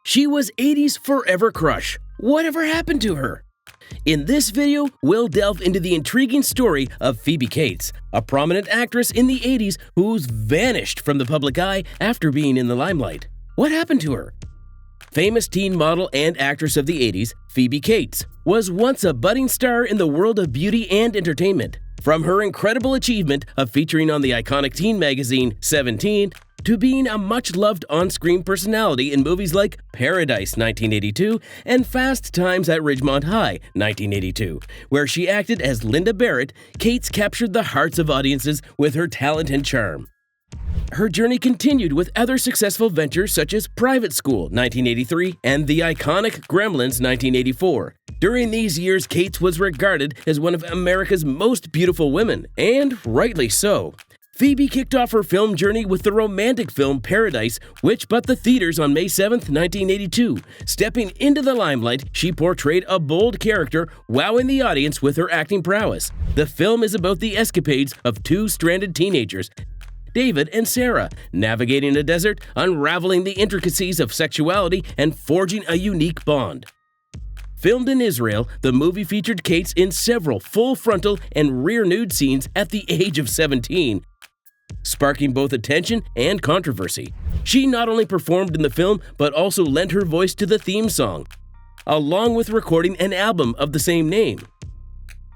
She was 80's forever crush. Whatever happened to her? In this video, we'll delve into the intriguing story of Phoebe Cates, a prominent actress in the 80's who's vanished from the public eye after being in the limelight. What happened to her? Famous teen model and actress of the 80's, Phoebe Cates, was once a budding star in the world of beauty and entertainment. From her incredible achievement of featuring on the iconic teen magazine 17, to being a much-loved on-screen personality in movies like Paradise 1982 and Fast Times at Ridgemont High 1982, where she acted as Linda Barrett, Cates captured the hearts of audiences with her talent and charm. Her journey continued with other successful ventures such as Private School 1983 and the iconic Gremlins 1984. During these years, Cates was regarded as one of America's most beautiful women, and rightly so. Phoebe kicked off her film journey with the romantic film Paradise, which butt the theaters on May 7, 1982. Stepping into the limelight, she portrayed a bold character, wowing the audience with her acting prowess. The film is about the escapades of two stranded teenagers, David and Sarah, navigating a desert, unraveling the intricacies of sexuality, and forging a unique bond. Filmed in Israel, the movie featured Cates in several full frontal and rear nude scenes at the age of 17, sparking both attention and controversy. She not only performed in the film, but also lent her voice to the theme song, along with recording an album of the same name.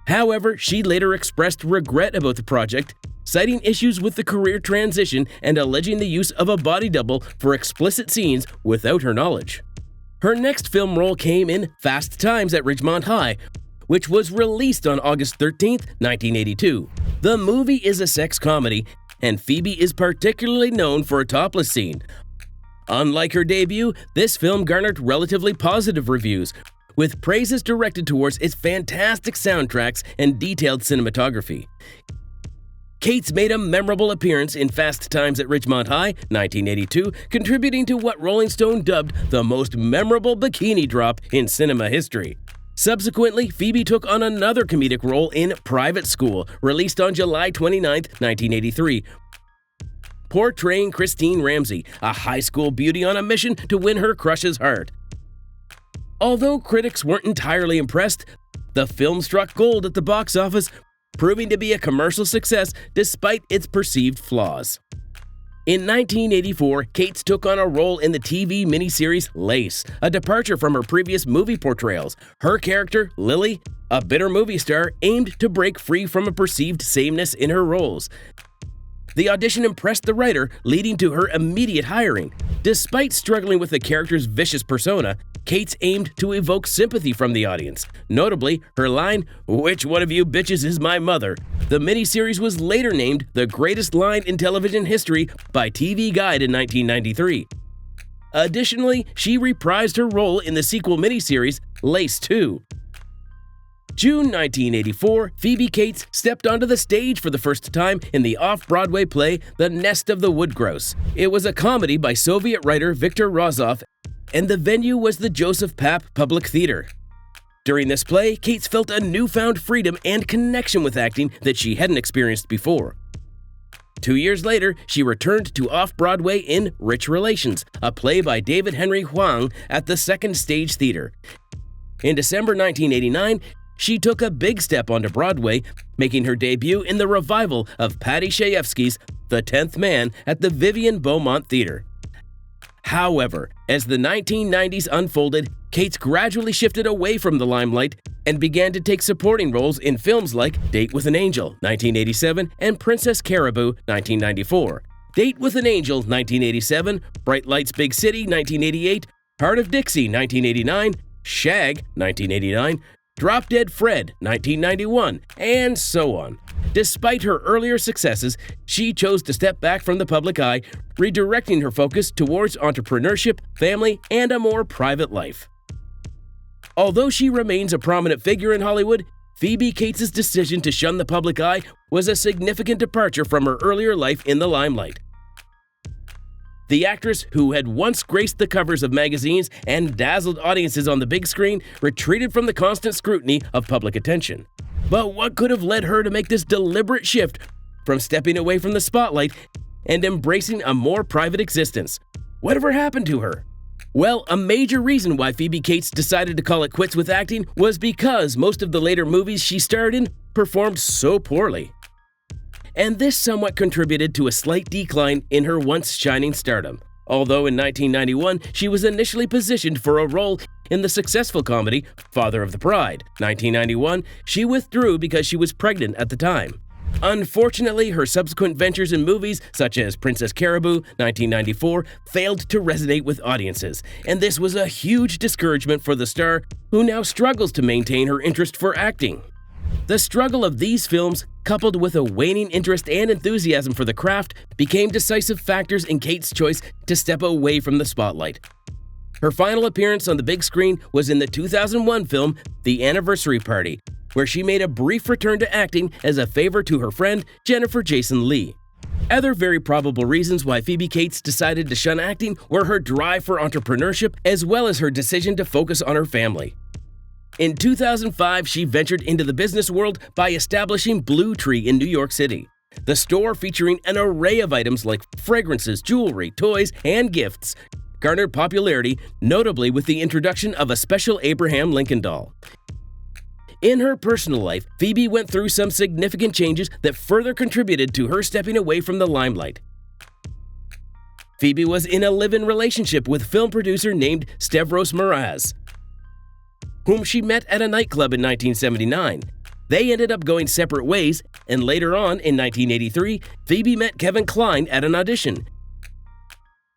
However, she later expressed regret about the project, citing issues with the career transition and alleging the use of a body double for explicit scenes without her knowledge. Her next film role came in Fast Times at Ridgemont High, which was released on August 13, 1982. The movie is a sex comedy, and Phoebe is particularly known for a topless scene. Unlike her debut, this film garnered relatively positive reviews, with praises directed towards its fantastic soundtracks and detailed cinematography. Cates made a memorable appearance in Fast Times at Ridgemont High, 1982, contributing to what Rolling Stone dubbed the most memorable bikini drop in cinema history. Subsequently, Phoebe took on another comedic role in Private School, released on July 29, 1983, portraying Christine Ramsey, a high school beauty on a mission to win her crush's heart. Although critics weren't entirely impressed, the film struck gold at the box office, proving to be a commercial success despite its perceived flaws. In 1984, Cates took on a role in the TV miniseries Lace, a departure from her previous movie portrayals. Her character, Lily, a bitter movie star, aimed to break free from a perceived sameness in her roles. The audition impressed the writer, leading to her immediate hiring. Despite struggling with the character's vicious persona, Cates aimed to evoke sympathy from the audience. Notably, her line, "Which one of you bitches is my mother?" The miniseries was later named the greatest line in television history by TV Guide in 1993. Additionally, she reprised her role in the sequel miniseries Lace 2. June 1984, Phoebe Cates stepped onto the stage for the first time in the off-Broadway play The Nest of the Woodgrouse. It was a comedy by Soviet writer Viktor Razov, and the venue was the Joseph Papp Public Theater. During this play, Cates felt a newfound freedom and connection with acting that she hadn't experienced before. 2 years later, she returned to off-Broadway in Rich Relations, a play by David Henry Hwang at the Second Stage Theater. In December 1989, she took a big step onto Broadway, making her debut in the revival of Paddy Chayefsky's The 10th Man at the Vivian Beaumont Theater. However, as the 1990s unfolded, Cates gradually shifted away from the limelight and began to take supporting roles in films like Date with an Angel, 1987, and Princess Caribou, 1994. Date with an Angel, 1987, Bright Lights Big City, 1988, Heart of Dixie, 1989, Shag, 1989, Drop Dead Fred, 1991, and so on. Despite her earlier successes, she chose to step back from the public eye, redirecting her focus towards entrepreneurship, family, and a more private life. Although she remains a prominent figure in Hollywood, Phoebe Cates' decision to shun the public eye was a significant departure from her earlier life in the limelight. The actress, who had once graced the covers of magazines and dazzled audiences on the big screen, retreated from the constant scrutiny of public attention. But what could have led her to make this deliberate shift from stepping away from the spotlight and embracing a more private existence? Whatever happened to her? Well, a major reason why Phoebe Cates decided to call it quits with acting was because most of the later movies she starred in performed so poorly. And this somewhat contributed to a slight decline in her once shining stardom. Although in 1991, she was initially positioned for a role in the successful comedy Father of the Bride. 1991, she withdrew because she was pregnant at the time. Unfortunately, her subsequent ventures in movies such as Princess Caraboo, 1994, failed to resonate with audiences, and this was a huge discouragement for the star, who now struggles to maintain her interest for acting. The struggle of these films, coupled with a waning interest and enthusiasm for the craft, became decisive factors in Cates' choice to step away from the spotlight. Her final appearance on the big screen was in the 2001 film The Anniversary Party, where she made a brief return to acting as a favor to her friend Jennifer Jason Leigh. Other very probable reasons why Phoebe Cates decided to shun acting were her drive for entrepreneurship as well as her decision to focus on her family. In 2005, she ventured into the business world by establishing Blue Tree in New York City. The store, featuring an array of items like fragrances, jewelry, toys, and gifts, garnered popularity, notably with the introduction of a special Abraham Lincoln doll. In her personal life, Phoebe went through some significant changes that further contributed to her stepping away from the limelight. Phoebe was in a live-in relationship with film producer named Stavros Mraz, whom she met at a nightclub in 1979. They ended up going separate ways, and later on, in 1983, Phoebe met Kevin Kline at an audition.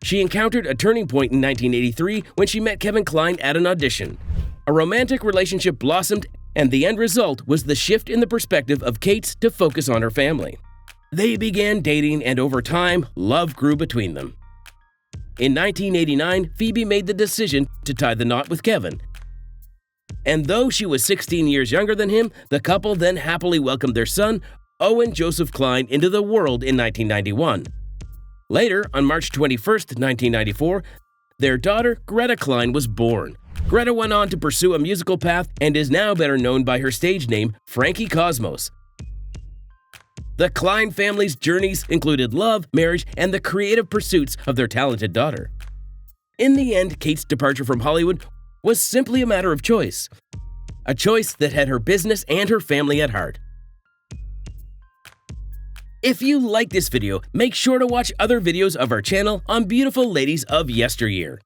She encountered a turning point in 1983 when she met Kevin Kline at an audition. A romantic relationship blossomed, and the end result was the shift in the perspective of Cates to focus on her family. They began dating, and over time, love grew between them. In 1989, Phoebe made the decision to tie the knot with Kevin. And though she was 16 years younger than him, the couple then happily welcomed their son, Owen Joseph Kline, into the world in 1991. Later, on March 21, 1994, their daughter, Greta Kline, was born. Greta went on to pursue a musical path and is now better known by her stage name, Frankie Cosmos. The Kline family's journeys included love, marriage, and the creative pursuits of their talented daughter. In the end, Cates' departure from Hollywood was simply a matter of choice. A choice that had her business and her family at heart. If you like this video, make sure to watch other videos of our channel on beautiful ladies of yesteryear.